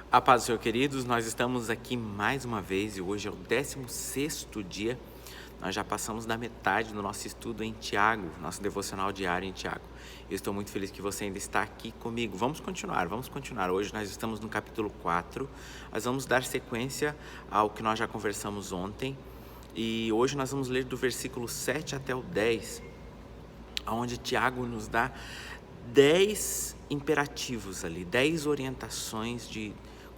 A paz do Senhor, queridos, nós estamos aqui mais uma vez e hoje é o 16º dia. Nós já passamos da metade do nosso estudo em Tiago, nosso devocional diário em Tiago. Eu estou muito feliz que você ainda está aqui comigo. Vamos continuar. Hoje nós estamos no capítulo 4. Nós vamos dar sequência ao que nós já conversamos ontem. E hoje nós vamos ler do versículo 7 até o 10, onde Tiago nos dá 10 imperativos ali, 10 orientações de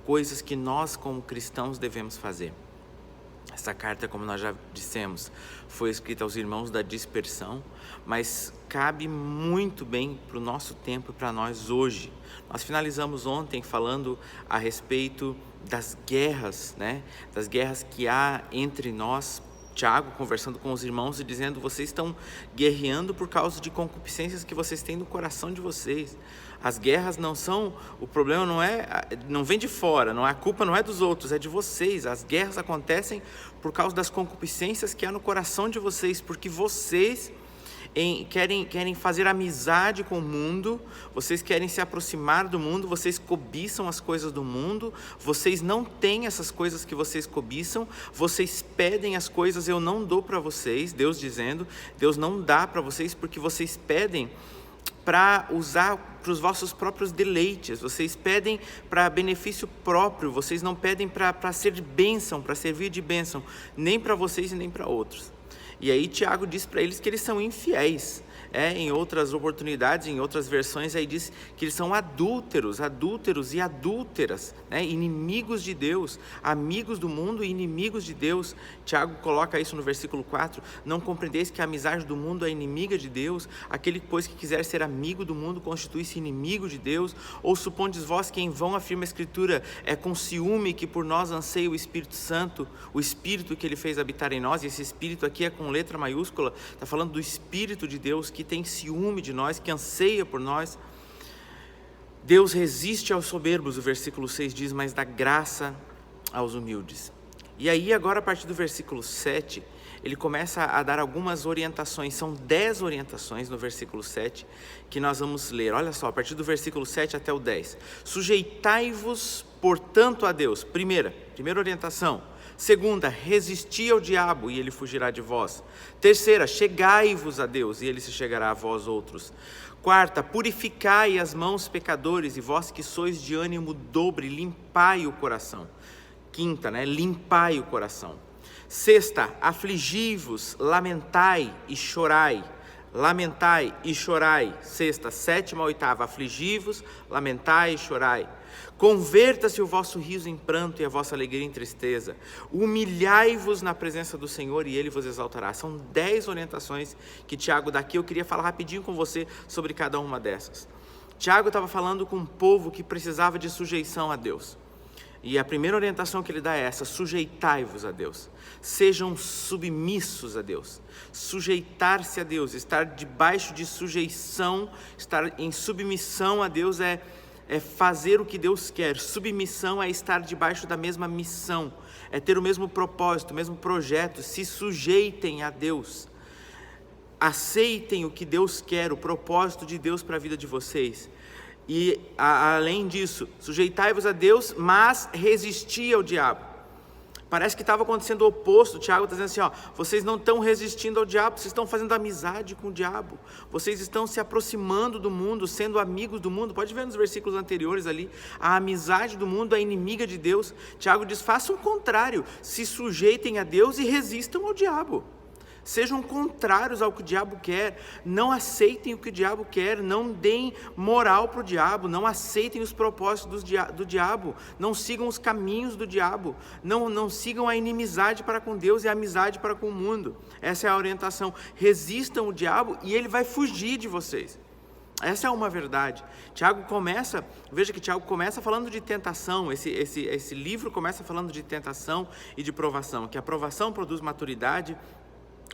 coisas que nós como cristãos devemos fazer. Essa carta, como nós já dissemos, foi escrita aos irmãos da dispersão, mas cabe muito bem para o nosso tempo e para nós hoje. Nós finalizamos ontem falando a respeito das guerras, das guerras que há entre nós. Tiago conversando com os irmãos e dizendo: vocês estão guerreando por causa de concupiscências que vocês têm no coração de vocês. As guerras não são, o problema não vem de fora, a culpa não é dos outros, é de vocês. As guerras acontecem por causa das concupiscências que há no coração de vocês, porque vocês querem fazer amizade com o mundo, vocês querem se aproximar do mundo, vocês cobiçam as coisas do mundo, vocês não têm essas coisas que vocês cobiçam, vocês pedem as coisas, eu não dou para vocês. Deus dizendo, Deus não dá para vocês porque vocês pedem para usar para os vossos próprios deleites, vocês pedem para benefício próprio, vocês não pedem para ser de bênção, para servir de bênção, nem para vocês e nem para outros. E aí Tiago diz para eles que eles são infiéis. Em outras oportunidades, em outras versões, aí diz que eles são adúlteros e adúlteras, inimigos de Deus, amigos do mundo e inimigos de Deus. Tiago coloca isso no versículo 4, não compreendeis que a amizade do mundo é inimiga de Deus? Aquele, pois, que quiser ser amigo do mundo, constitui-se inimigo de Deus? Ou supondes vós que em vão afirma a Escritura, é com ciúme que por nós anseia o Espírito Santo, o Espírito que ele fez habitar em nós? E esse Espírito aqui é com letra maiúscula, está falando do Espírito de Deus, que tem ciúme de nós, que anseia por nós. Deus resiste aos soberbos, o versículo 6 diz, mas dá graça aos humildes. E aí agora a partir do versículo 7, ele começa a dar algumas orientações, são 10 orientações no versículo 7, que nós vamos ler. Olha só, a partir do versículo 7 até o 10. Sujeitai-vos, portanto, a Deus. Primeira orientação. Segunda, resisti ao diabo e ele fugirá de vós. Terceira, chegai-vos a Deus e ele se chegará a vós outros. Quarta, purificai as mãos, pecadores, e vós que sois de ânimo dobre, limpai o coração. Quinta, limpai o coração. Sexta, afligi-vos, lamentai e chorai. Lamentai e chorai. Sexta. Sétima, oitava, afligi-vos, lamentai e chorai. Converta-se o vosso riso em pranto e a vossa alegria em tristeza. Humilhai-vos na presença do Senhor e Ele vos exaltará. São 10 orientações que Tiago dá aqui. Eu queria falar rapidinho com você sobre cada uma dessas. Tiago estava falando com um povo que precisava de sujeição a Deus. E a primeira orientação que ele dá é essa: sujeitai-vos a Deus. Sejam submissos a Deus. Sujeitar-se a Deus, estar debaixo de sujeição, estar em submissão a Deus é fazer o que Deus quer. Submissão é estar debaixo da mesma missão, é ter o mesmo propósito, o mesmo projeto. Se sujeitem a Deus, aceitem o que Deus quer, o propósito de Deus para a vida de vocês. E além disso, sujeitai-vos a Deus, mas resisti ao diabo. Parece que estava acontecendo o oposto. Tiago está dizendo assim, vocês não estão resistindo ao diabo, vocês estão fazendo amizade com o diabo. Vocês estão se aproximando do mundo, sendo amigos do mundo. Pode ver nos versículos anteriores ali, a amizade do mundo é inimiga de Deus. Tiago diz, façam o contrário, se sujeitem a Deus e resistam ao diabo. Sejam contrários ao que o diabo quer, não aceitem o que o diabo quer, não deem moral para o diabo, não aceitem os propósitos do diabo, não sigam os caminhos do diabo, não sigam a inimizade para com Deus e a amizade para com o mundo. Essa é a orientação. Resistam o diabo e ele vai fugir de vocês. Essa é uma verdade. Veja que Tiago começa falando de tentação. Esse livro começa falando de tentação e de provação, que a provação produz maturidade,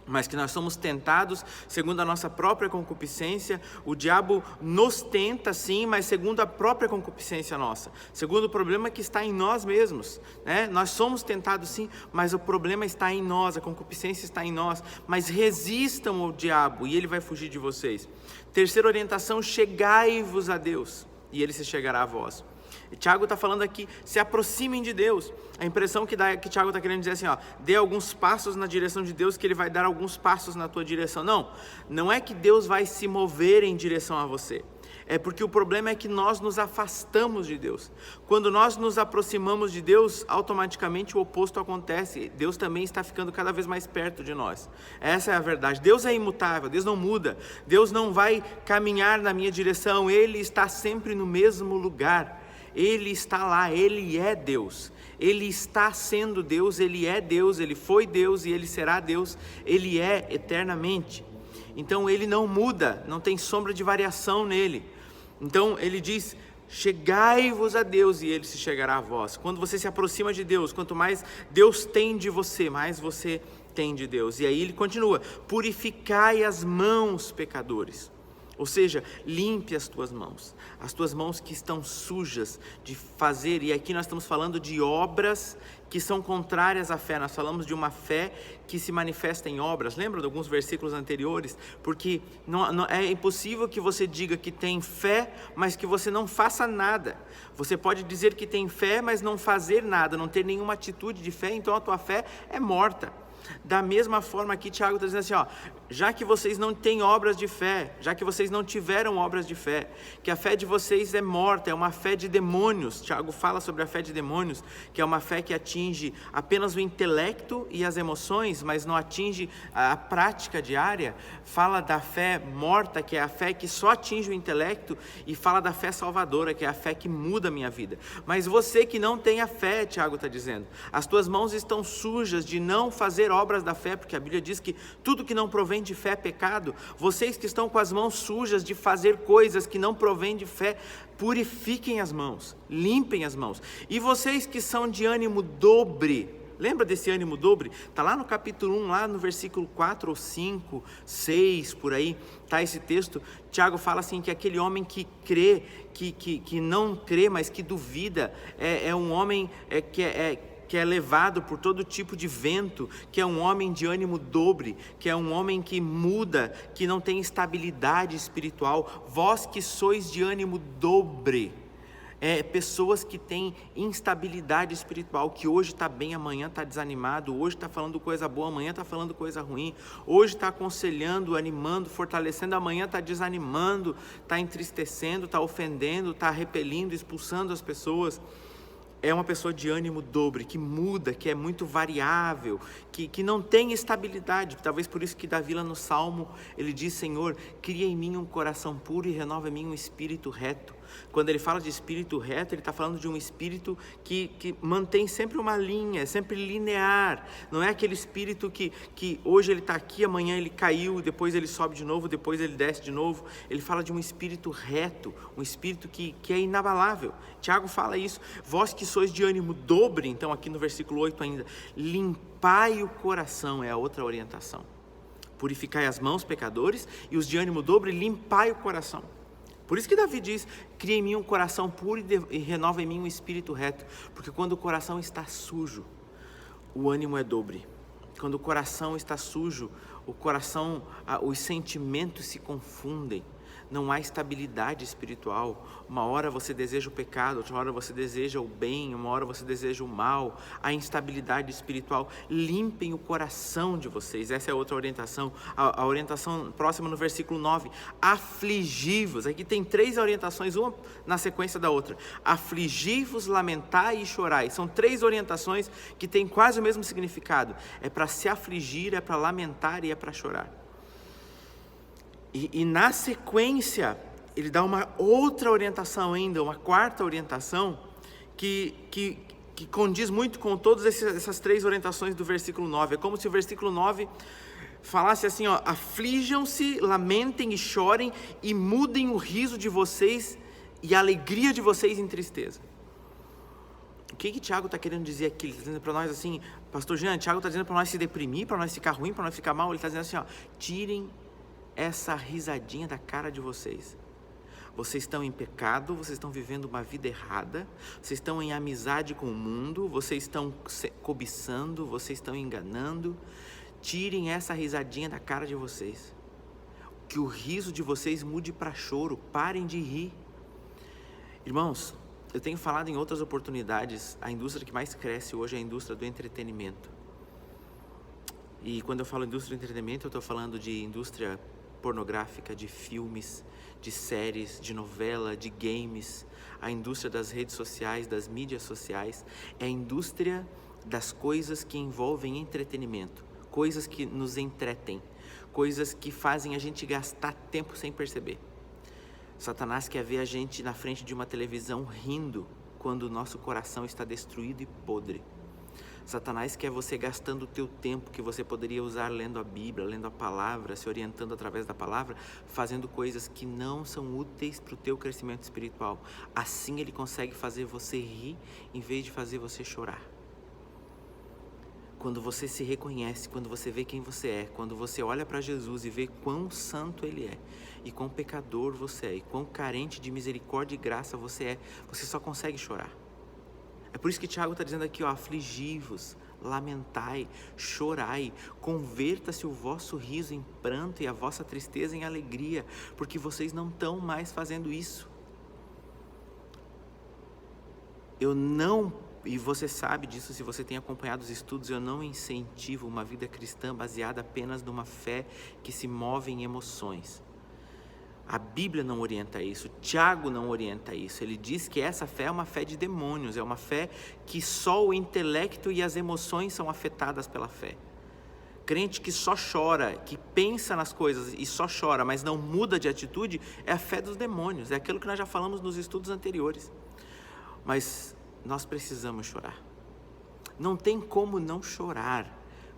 mas que nós somos tentados segundo a nossa própria concupiscência. O diabo nos tenta sim, mas segundo a própria concupiscência nossa, segundo o problema que está em nós mesmos, Nós somos tentados sim, mas o problema está em nós, a concupiscência está em nós. Mas resistam ao diabo e ele vai fugir de vocês. Terceira orientação, chegai-vos a Deus e ele se chegará a vós. Tiago está falando aqui, se aproximem de Deus. A impressão que Tiago está querendo dizer assim, dê alguns passos na direção de Deus, que Ele vai dar alguns passos na tua direção. Não é que Deus vai se mover em direção a você. É porque o problema é que nós nos afastamos de Deus. Quando nós nos aproximamos de Deus, automaticamente o oposto acontece. Deus também está ficando cada vez mais perto de nós. Essa é a verdade. Deus é imutável, Deus não muda. Deus não vai caminhar na minha direção, Ele está sempre no mesmo lugar. Ele está lá, Ele é Deus. Ele está sendo Deus, Ele é Deus, Ele foi Deus e Ele será Deus. Ele é eternamente. Então Ele não muda, não tem sombra de variação nele. Então Ele diz, chegai-vos a Deus e Ele se chegará a vós. Quando você se aproxima de Deus, quanto mais Deus tem de você, mais você tem de Deus. E aí Ele continua, purificai as mãos, pecadores. Ou seja, limpe as tuas mãos que estão sujas de fazer, e aqui nós estamos falando de obras que são contrárias à fé. Nós falamos de uma fé que se manifesta em obras. Lembra de alguns versículos anteriores? Porque é impossível que você diga que tem fé, mas que você não faça nada. Você pode dizer que tem fé, mas não fazer nada, não ter nenhuma atitude de fé, então a tua fé é morta. Da mesma forma aqui Tiago está dizendo assim, já que vocês não têm obras de fé, já que vocês não tiveram obras de fé, que a fé de vocês é morta, é uma fé de demônios. Tiago fala sobre a fé de demônios, que é uma fé que atinge apenas o intelecto e as emoções, mas não atinge a prática diária. Fala da fé morta, que é a fé que só atinge o intelecto, e fala da fé salvadora, que é a fé que muda a minha vida. Mas você que não tem a fé, Tiago está dizendo, as tuas mãos estão sujas de não fazer obras da fé, porque a Bíblia diz que tudo que não provém de fé é pecado. Vocês que estão com as mãos sujas de fazer coisas que não provém de fé, purifiquem as mãos, limpem as mãos. E vocês que são de ânimo dobre, lembra desse ânimo dobre? Está lá no capítulo 1, lá no versículo 4 ou 5, 6, por aí, está esse texto. Tiago fala assim, que aquele homem que crê, que não crê, mas que duvida, é um homem que é levado por todo tipo de vento, que é um homem de ânimo dobre, que é um homem que muda, que não tem estabilidade espiritual. Vós que sois de ânimo dobre, pessoas que têm instabilidade espiritual, que hoje está bem, amanhã está desanimado, hoje está falando coisa boa, amanhã está falando coisa ruim, hoje está aconselhando, animando, fortalecendo, amanhã está desanimando, está entristecendo, está ofendendo, está repelindo, expulsando as pessoas. É uma pessoa de ânimo dobre, que muda, que é muito variável, que não tem estabilidade. Talvez por isso que Davi lá no Salmo, ele diz, Senhor, cria em mim um coração puro e renova em mim um espírito reto. Quando ele fala de espírito reto, ele está falando de um espírito que mantém sempre uma linha, é sempre linear. Não é aquele espírito que hoje ele está aqui, amanhã ele caiu, depois ele sobe de novo, depois ele desce de novo. Ele fala de um espírito reto, um espírito que é inabalável. Tiago fala isso. Vós que sois de ânimo dobre, então aqui no versículo 8 ainda, limpai o coração, é a outra orientação. Purificai as mãos, pecadores, e os de ânimo dobre, limpai o coração. Por isso que Davi diz, cria em mim um coração puro e renova em mim um espírito reto. Porque quando o coração está sujo, o ânimo é dobre. Quando o coração está sujo, os sentimentos se confundem. Não há estabilidade espiritual. Uma hora você deseja o pecado, outra hora você deseja o bem, uma hora você deseja o mal. A instabilidade espiritual. Limpem o coração de vocês. Essa é outra orientação. A orientação próxima no versículo 9. Afligi-vos. Aqui tem 3 orientações, uma na sequência da outra. Afligi-vos, lamentai e chorai. São 3 orientações que têm quase o mesmo significado. É para se afligir, é para lamentar e é para chorar. E na sequência, ele dá uma outra orientação ainda, uma quarta orientação, que condiz muito com todas essas 3 orientações do versículo 9. É como se o versículo 9 falasse assim, aflijam-se, lamentem e chorem, e mudem o riso de vocês e a alegria de vocês em tristeza. O que Tiago está querendo dizer aqui? Ele está dizendo para nós assim, pastor Jean, Tiago está dizendo para nós se deprimir, para nós ficar ruim, para nós ficar mal. Ele está dizendo assim, tirem essa risadinha da cara de vocês. Vocês estão em pecado, vocês estão vivendo uma vida errada, vocês estão em amizade com o mundo, vocês estão cobiçando, vocês estão enganando. Tirem essa risadinha da cara de vocês. Que o riso de vocês mude para choro, parem de rir. Irmãos, Eu tenho falado em outras oportunidades, a indústria que mais cresce hoje é a indústria do entretenimento. E quando eu falo indústria do entretenimento, eu estou falando de indústria pornográfica, de filmes, de séries, de novela, de games, a indústria das redes sociais, das mídias sociais, é a indústria das coisas que envolvem entretenimento, coisas que nos entretem, coisas que fazem a gente gastar tempo sem perceber. Satanás quer ver a gente na frente de uma televisão rindo quando o nosso coração está destruído e podre. Satanás quer você gastando o teu tempo que você poderia usar lendo a Bíblia, lendo a palavra, se orientando através da palavra, fazendo coisas que não são úteis para o teu crescimento espiritual. Assim ele consegue fazer você rir em vez de fazer você chorar. Quando você se reconhece, quando você vê quem você é, quando você olha para Jesus e vê quão santo Ele é, e quão pecador você é, e quão carente de misericórdia e graça você é, você só consegue chorar. É por isso que Tiago está dizendo aqui, afligi-vos, lamentai, chorai, converta-se o vosso riso em pranto e a vossa tristeza em alegria, porque vocês não estão mais fazendo isso. E você sabe disso se você tem acompanhado os estudos, eu não incentivo uma vida cristã baseada apenas numa fé que se move em emoções. A Bíblia não orienta isso, Tiago não orienta isso, ele diz que essa fé é uma fé de demônios, é uma fé que só o intelecto e as emoções são afetadas pela fé. Crente que só chora, que pensa nas coisas e só chora, mas não muda de atitude, é a fé dos demônios, é aquilo que nós já falamos nos estudos anteriores. Mas nós precisamos chorar. Não tem como não chorar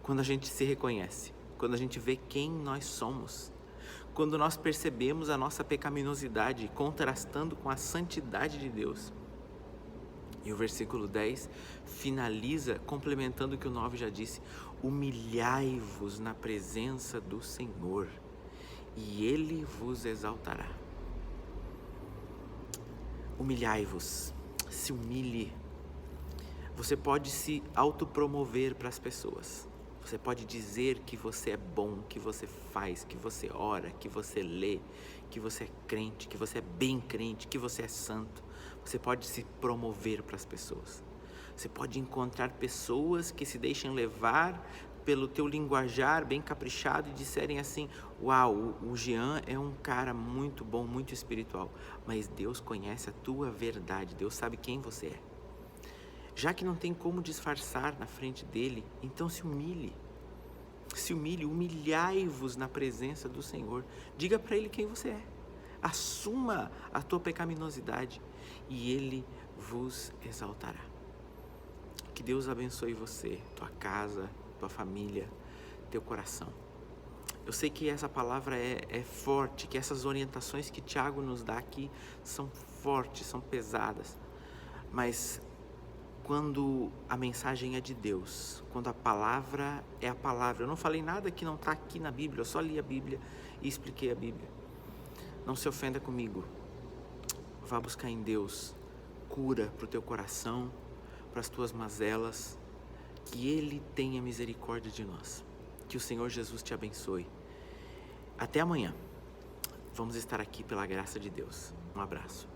quando a gente se reconhece, quando a gente vê quem nós somos, quando nós percebemos a nossa pecaminosidade contrastando com a santidade de Deus. E o versículo 10 finaliza complementando o que o 9 já disse: humilhai-vos na presença do Senhor e Ele vos exaltará. Humilhai-vos, se humilhe. Você pode se autopromover para as pessoas. Você pode dizer que você é bom, que você faz, que você ora, que você lê, que você é crente, que você é bem crente, que você é santo. Você pode se promover para as pessoas. Você pode encontrar pessoas que se deixem levar pelo teu linguajar bem caprichado e disserem assim: uau, o Jean é um cara muito bom, muito espiritual, mas Deus conhece a tua verdade, Deus sabe quem você é. Já que não tem como disfarçar na frente dele, então se humilhe, humilhai-vos na presença do Senhor, diga para ele quem você é, assuma a tua pecaminosidade e ele vos exaltará. Que Deus abençoe você, tua casa, tua família, teu coração. Eu sei que essa palavra é forte, que essas orientações que Tiago nos dá aqui são fortes, são pesadas, mas quando a mensagem é de Deus, quando a palavra é a palavra, eu não falei nada que não está aqui na Bíblia, eu só li a Bíblia e expliquei a Bíblia. Não se ofenda comigo, vá buscar em Deus cura para o teu coração, para as tuas mazelas, que Ele tenha misericórdia de nós, que o Senhor Jesus te abençoe. Até amanhã, vamos estar aqui pela graça de Deus. Um abraço.